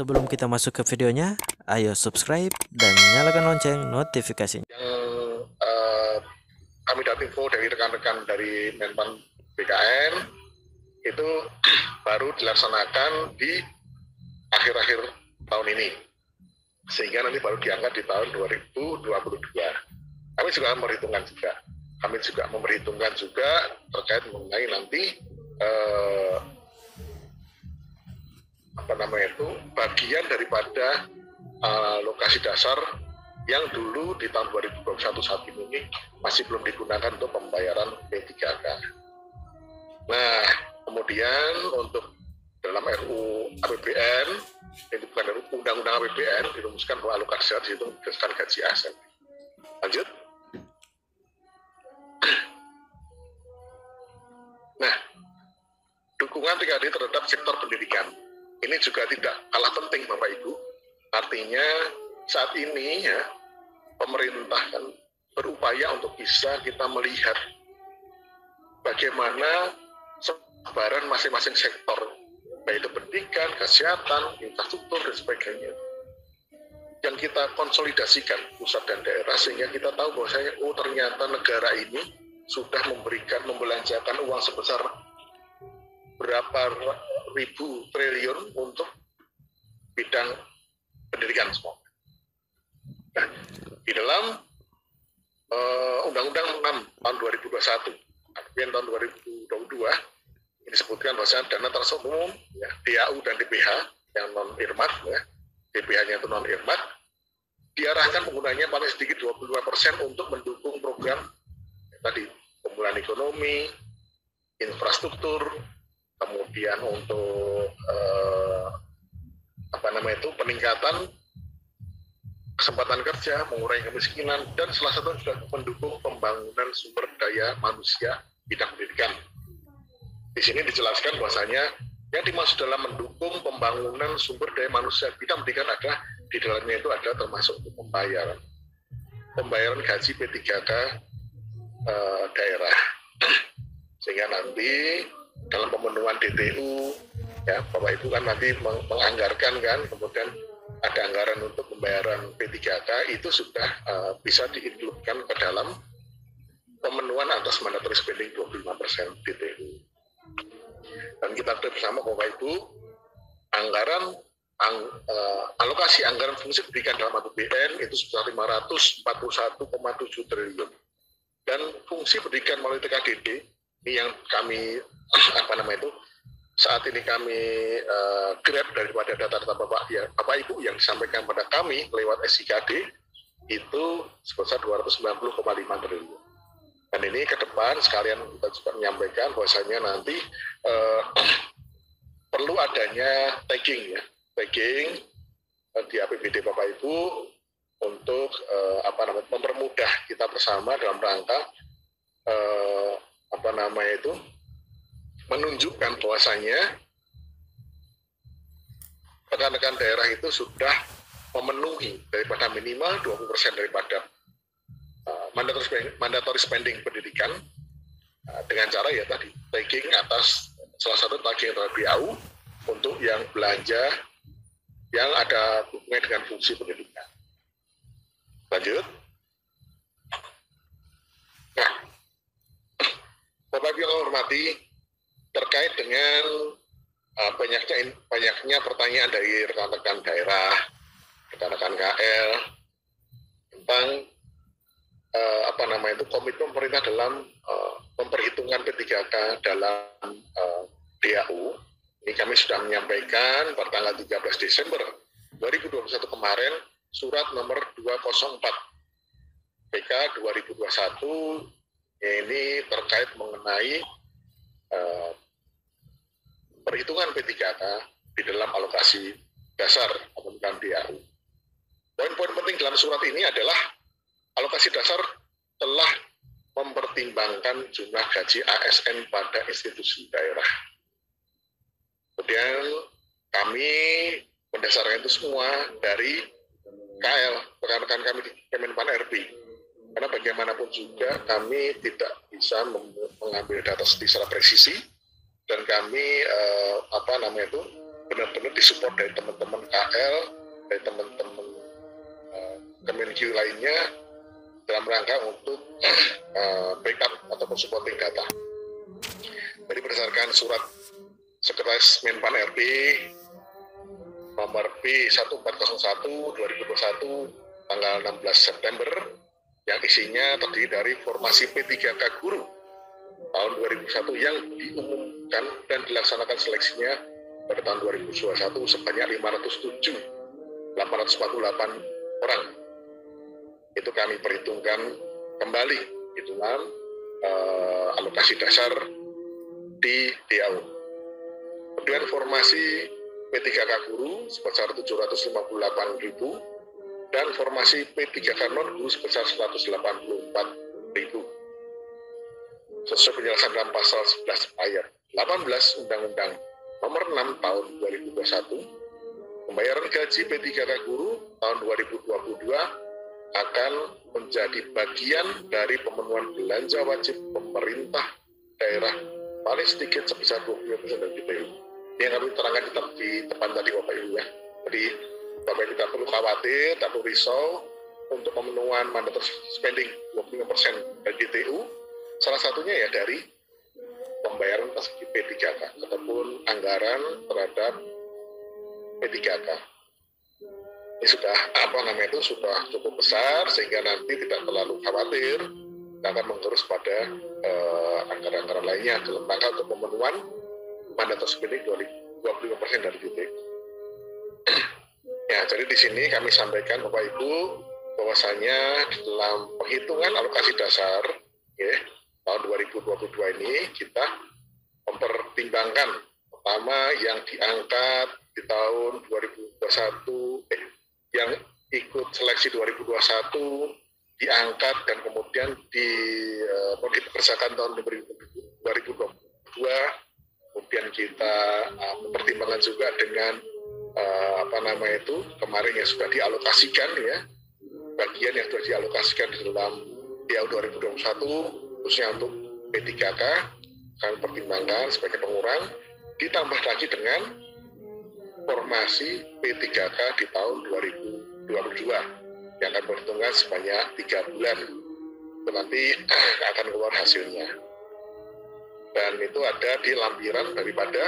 Sebelum kita masuk ke videonya, ayo subscribe dan nyalakan lonceng notifikasinya. Yang kami dapat info dari rekan-rekan dari Menpan BKN itu baru dilaksanakan di akhir-akhir tahun ini, sehingga nanti baru diangkat di tahun 2022. Kami juga memperhitungkan juga terkait mengenai nanti bagian daripada lokasi dasar yang dulu di tahun 2021 saat ini masih belum digunakan untuk pembayaran P3K. Nah, kemudian untuk dalam RUU APBN, itu bukan Undang-Undang APBN, dirumuskan bahwa alokasi dasar itu berdasarkan gaji aset. Lanjut. Nah, dukungan 3D terhadap sektor pendidikan. Ini juga tidak kalah penting, Bapak Ibu. Artinya saat ini ya, pemerintah kan berupaya untuk bisa kita melihat bagaimana sebaran masing-masing sektor, baik itu pendidikan, kesehatan, infrastruktur, dan sebagainya, yang kita konsolidasikan pusat dan daerah, sehingga kita tahu bahwasanya ternyata negara ini sudah membelanjakan uang sebesar berapa ribu triliun untuk bidang pendidikan semua. Nah, di dalam Undang-Undang 6 tahun 2021, kemudian tahun 2022, ini disebutkan bahwa dana transport umum, ya, DAU dan DPH yang non-irmat, ya, DPH-nya itu non-irmat, diarahkan penggunanya paling sedikit 25% untuk mendukung program tadi, pemulihan ekonomi, infrastruktur, kemudian untuk peningkatan kesempatan kerja, mengurangi kemiskinan, dan salah satu juga mendukung pembangunan sumber daya manusia bidang pendidikan. Di sini dijelaskan bahwasanya yang dimaksud dalam mendukung pembangunan sumber daya manusia bidang pendidikan adalah di dalamnya itu ada termasuk untuk pembayaran gaji P3K daerah, sehingga nanti dalam pemenuhan DTU, ya Bapak Ibu kan nanti menganggarkan kan, kemudian ada anggaran untuk pembayaran P3K, itu sudah bisa diinkludkan ke dalam pemenuhan atas mandatory spending 25% DTU. Dan kita tahu bersama Bapak Ibu, alokasi anggaran fungsi pendidikan dalam APBN itu sebesar 541,7 triliun. Dan fungsi pendidikan melalui TKDD ini yang kami saat ini kami grab daripada data-data Bapak Ibu yang disampaikan pada kami lewat SIKD itu sebesar 290,5 triliun. Dan ini ke depan sekalian kita juga menyampaikan bahwasanya nanti perlu adanya tagging di APBD Bapak Ibu untuk mempermudah kita bersama dalam rangka menunjukkan bahwasanya rekan-rekan daerah itu sudah memenuhi daripada minimal 20% daripada mandatory spending pendidikan dengan cara ya tadi tagging atas salah satu tagging terhadap BAU untuk yang belanja yang ada hubungannya dengan fungsi pendidikan. Lanjut. Nah, Bapak Ibu yang hormati, terkait dengan banyaknya pertanyaan dari rekan-rekan daerah, rekan-rekan KL tentang komitmen pemerintah dalam memperhitungkan P3K dalam DAU. Ini kami sudah menyampaikan pada tanggal 13 Desember 2021 kemarin surat nomor 204 PK 2021 ini terkait mengenai perhitungan P3K di dalam alokasi dasar atau dalam DAU. Poin-poin penting dalam surat ini adalah alokasi dasar telah mempertimbangkan jumlah gaji ASN pada institusi daerah. Kemudian kami berdasarkan itu semua dari KL, rekan-rekan kami di Kemenpan RB. Karena bagaimanapun juga kami tidak bisa mengambil data secara presisi, dan kami benar-benar disupport dari teman-teman KL, dari teman-teman Kemenq lainnya dalam rangka untuk backup ataupun supporting data. Jadi berdasarkan surat Sekretaris Menpan RB nomor B1401 2021 tanggal 16 September yang isinya terdiri dari formasi P3K guru tahun 2001 yang diumumkan dan dilaksanakan seleksinya pada tahun 2021 sebanyak 848 orang. Itu kami perhitungkan kembali hitungan alokasi dasar di DAU. Kemudian formasi P3K guru sebesar 758.000 dan formasi P3K non guru sebesar 184.000. Sesuai penjelasan dalam pasal 11 ayat 18 Undang-Undang nomor 6 tahun 2021, pembayaran gaji P3K guru tahun 2022 akan menjadi bagian dari pemenuhan belanja wajib pemerintah daerah paling sedikit sebesar 20% dari DPU. Ini yang kami terangkan di depan tadi Bapak Ibu ya. Jadi Bapak Ibu tidak perlu khawatir, tidak perlu risau untuk pemenuhan mandatory spending 25% dari DPU. Salah satunya ya dari pembayaran P3K ataupun anggaran terhadap P3K. Ini sudah sudah cukup besar sehingga nanti tidak terlalu khawatir akan mengurus pada anggaran-anggaran lainnya dalam rangka untuk pemenuhan mandatory spending 25% dari DPU. Ya, jadi di sini kami sampaikan Bapak Ibu bahwasanya dalam penghitungan alokasi dasar ya, tahun 2022 ini kita mempertimbangkan pertama yang diangkat di tahun 2021 yang ikut seleksi 2021 diangkat dan kemudian dipekerjakan tahun 2022. Kemudian kita mempertimbangkan juga dengan kemarin yang sudah dialokasikan ya, bagian yang sudah dialokasikan di dalam DAU 2021 khususnya untuk P3K kami pertimbangkan sebagai pengurang, ditambah lagi dengan formasi P3K di tahun 2022 yang akan berhitungan sebanyak 3 bulan. Itu nanti akan keluar hasilnya. Dan itu ada di lampiran daripada